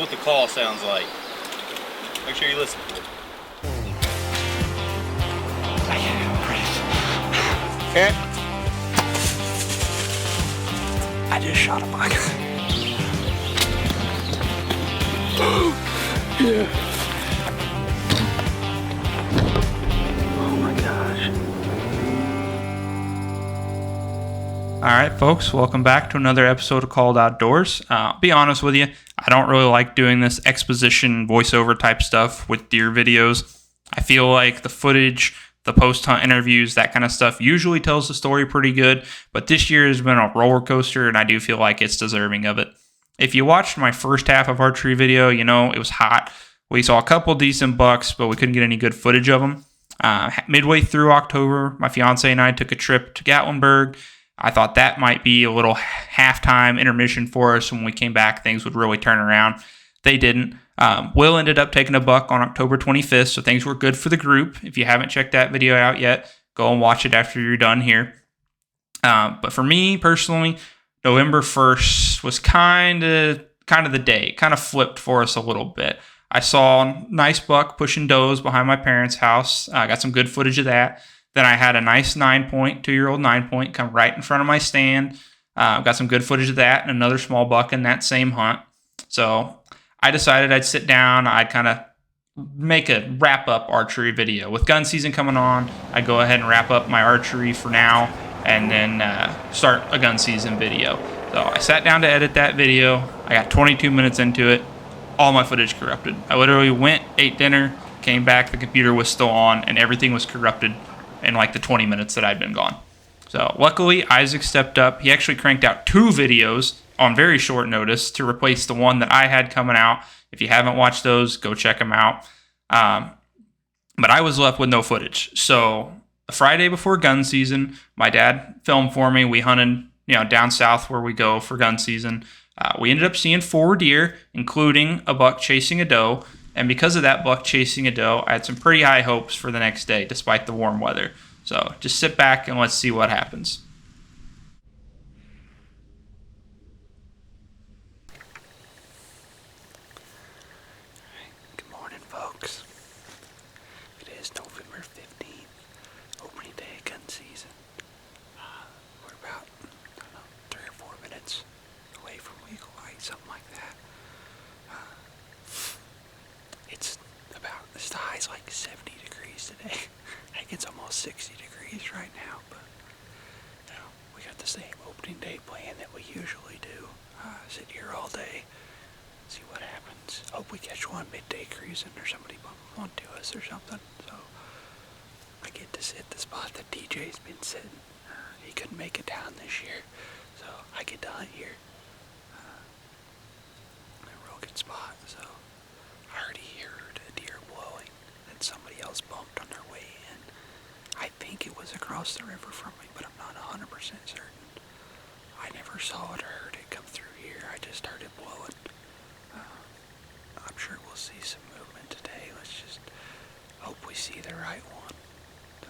what the call sounds like. Make sure you listen to it. Okay. I just shot a buck. Yeah. Oh my gosh. All right, folks, welcome back to another episode of Called Outdoors. I'll be honest with you, I don't really like doing this exposition voiceover type stuff with deer videos. I feel like the footage, the post-hunt interviews, that kind of stuff usually tells the story pretty good, but this year has been a roller coaster, and I do feel like it's deserving of it. If you watched my first half of archery video, you know it was hot. We saw a couple decent bucks, but we couldn't get any good footage of them. Midway through October, my fiance and I took a trip to Gatlinburg. I thought that might be a little halftime intermission for us. When we came back, things would really turn around. They didn't. Will ended up taking a buck on October 25th, so things were good for the group. If you haven't checked that video out yet, go and watch it after you're done here. But for me personally, November 1st was kind of the day. Kind of flipped for us a little bit. I saw a nice buck pushing does behind my parents' house. I got some good footage of that. Then I had a nice 9-point, 2-year-old 9-point come right in front of my stand. Got some good footage of that and another small buck in that same hunt. So I decided I'd sit down. I'd kind of make a wrap-up archery video. With gun season coming on, I'd go ahead and wrap up my archery for now and then start a gun season video. So I sat down to edit that video. I got 22 minutes into it. All my footage corrupted. I literally went, ate dinner, came back, the computer was still on, and everything was corrupted in like the 20 minutes that I'd been gone. So luckily, Isaac stepped up. He actually cranked out 2 videos on very short notice to replace the one that I had coming out. If you haven't watched those, go check them out. But I was left with no footage. So the Friday before gun season, my dad filmed for me. We hunted, down south where we go for gun season. We ended up seeing 4 deer, including a buck chasing a doe. And because of that buck chasing a doe, I had some pretty high hopes for the next day, despite the warm weather. So just sit back and let's see what happens. Good morning, folks. It is November 15th, opening day of gun season. We're about, 3 or 4 minutes away from legal light, something like that. The high's like 70 degrees today. I think it's almost 60 degrees right now, but we got the same opening day plan that we usually do. Sit here all day, see what happens. Hope we catch one midday cruising or somebody bumping onto us or something. So I get to sit the spot that DJ's been sitting. He couldn't make it down this year, so I get to hunt here. A real good spot, so I already heard a deer blowing and somebody else bumped on their way in. I think it was across the river from me, but I'm not 100% certain. I never saw it or heard it come through here. I just heard it blowing. I'm sure we'll see some movement today. Let's just hope we see the right one. So,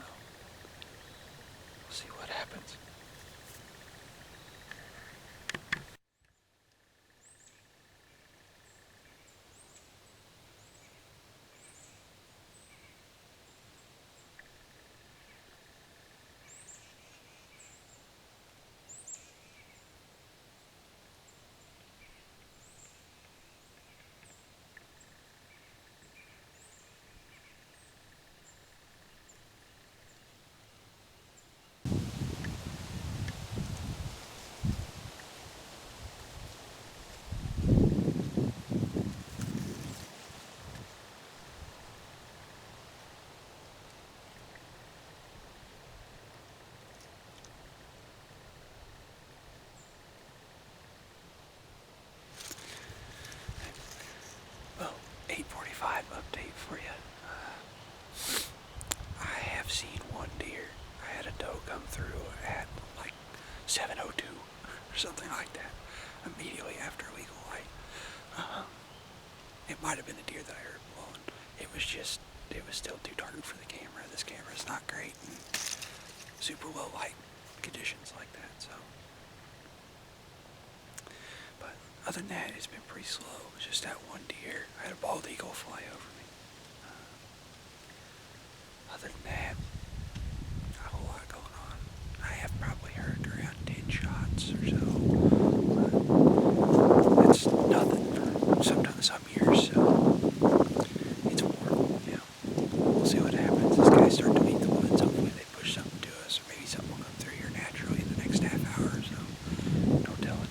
we'll see what happens. Well, 8:45 update for you. I have seen one deer. I had a doe come through at like 7:02 or something like that, immediately after legal light. It might have been a deer that I heard blowing. It was still too dark for the camera. This camera's not great in super low light conditions like that, so. But Other than that, it's been pretty slow. It's just that one deer. I had a bald eagle fly over me. Other than that, not a whole lot going on. I have probably heard around 10 shots or so. That's nothing for sometimes some years, so it's warm, you know. We'll see what happens. These guys start to meet the woods. Hopefully they push something to us, or maybe something will come through here naturally in the next half hour or so. No telling.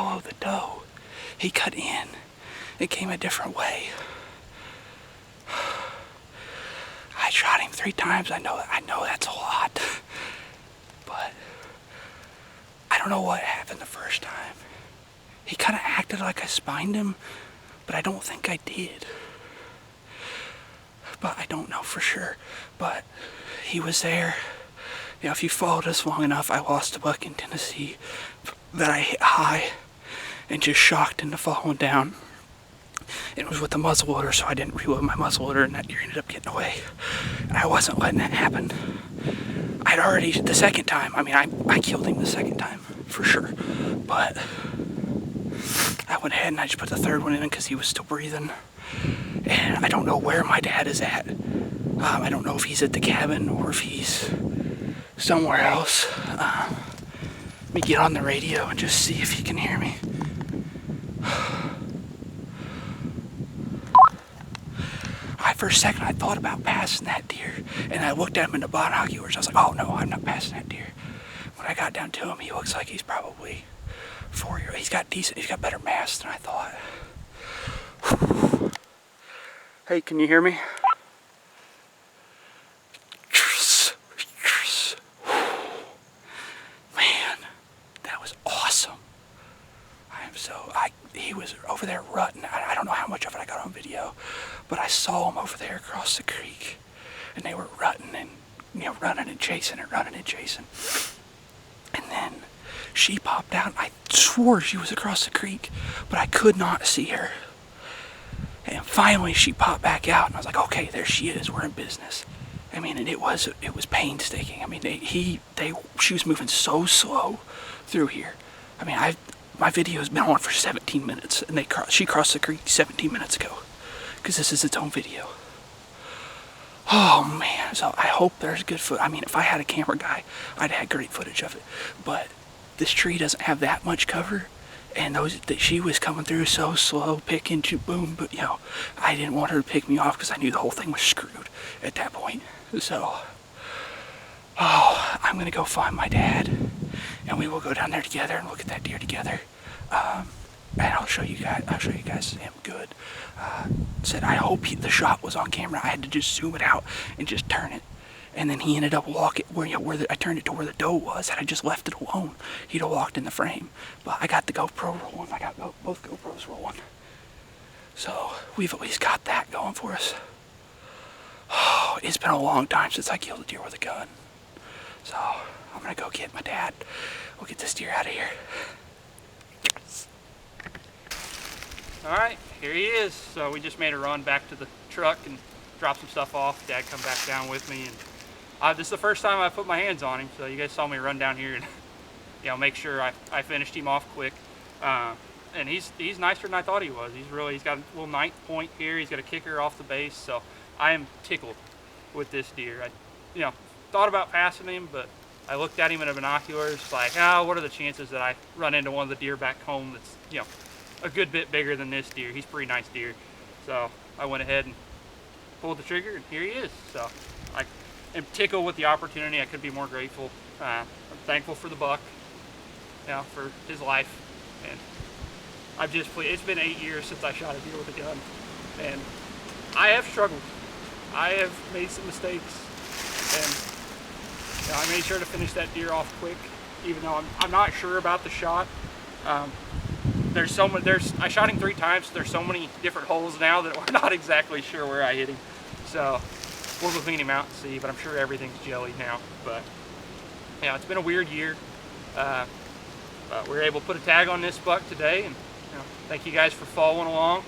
follow the doe. He cut in. It came a different way. I shot him 3 times. I know that's a lot. But I don't know what happened the first time. He kind of acted like I spined him, but I don't think I did. But I don't know for sure. But he was there. You know, if you followed us long enough, I lost a buck in Tennessee that I hit high and just shocked into falling down. It was with the muzzleloader, so I didn't reload my muzzleloader, and that deer ended up getting away. I wasn't letting that happen. I'd already, the second time, I mean, I killed him the second time, for sure. But I went ahead and I just put the third one in because he was still breathing. And I don't know where my dad is at. I don't know if he's at the cabin or if he's somewhere else. Let me get on the radio and just see if he can hear me. For a second, I thought about passing that deer, and I looked at him in the binoculars. I was like, "Oh no, I'm not passing that deer." When I got down to him, he looks like he's probably 4 years. He's got better mass than I thought. Hey, can you hear me? Man, that was awesome. He was over there rutting. I don't know how much of it I got on video, but I saw him over there across the creek, and they were rutting and, running and chasing and running and chasing. And then she popped out. I swore she was across the creek, but I could not see her. And finally she popped back out, and I was like, okay, there she is. We're in business. I mean, and it was painstaking. I mean, she was moving so slow through here. I mean, my video has been on for 17 minutes, and she crossed the creek 17 minutes ago, because this is its own video. Oh man, so I hope there's good footage. I mean, if I had a camera guy, I'd have great footage of it, but this tree doesn't have that much cover, and she was coming through so slow, picking, boom, but I didn't want her to pick me off because I knew the whole thing was screwed at that point. So, I'm gonna go find my dad, and we will go down there together and look at that deer together. And I'll show you guys him good. Said I hope the shot was on camera. I had to just zoom it out and just turn it. And then he ended up walking I turned it to where the doe was, and I just left it alone. He'd have walked in the frame. But I got the GoPro rolling. I got both GoPros rolling. So we've at least got that going for us. Oh, it's been a long time since I killed a deer with a gun. So I'm gonna go get my dad. We'll get this deer out of here. Alright, here he is. So we just made a run back to the truck and dropped some stuff off. Dad come back down with me, and this is the first time I put my hands on him, so you guys saw me run down here and make sure I finished him off quick. And he's nicer than I thought he was. He's got a little 9th point here. He's got a kicker off the base, so I am tickled with this deer. I thought about passing him, but I looked at him in the binoculars like, what are the chances that I run into one of the deer back home that's a good bit bigger than this deer. He's a pretty nice deer. So I went ahead and pulled the trigger, and here he is. So I am tickled with the opportunity. I could be more grateful. I'm thankful for the buck, for his life. And it's been 8 years since I shot a deer with a gun, and I have struggled. I have made some mistakes, and I made sure to finish that deer off quick, even though I'm not sure about the shot. I shot him 3 times. So there's so many different holes now that we're not exactly sure where I hit him. So we'll go clean him out and see, but I'm sure everything's jelly now. But it's been a weird year. But we were able to put a tag on this buck today, and thank you guys for following along,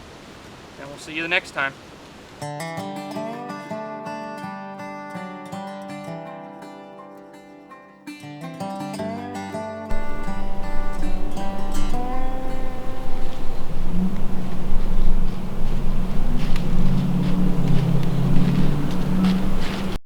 and we'll see you the next time.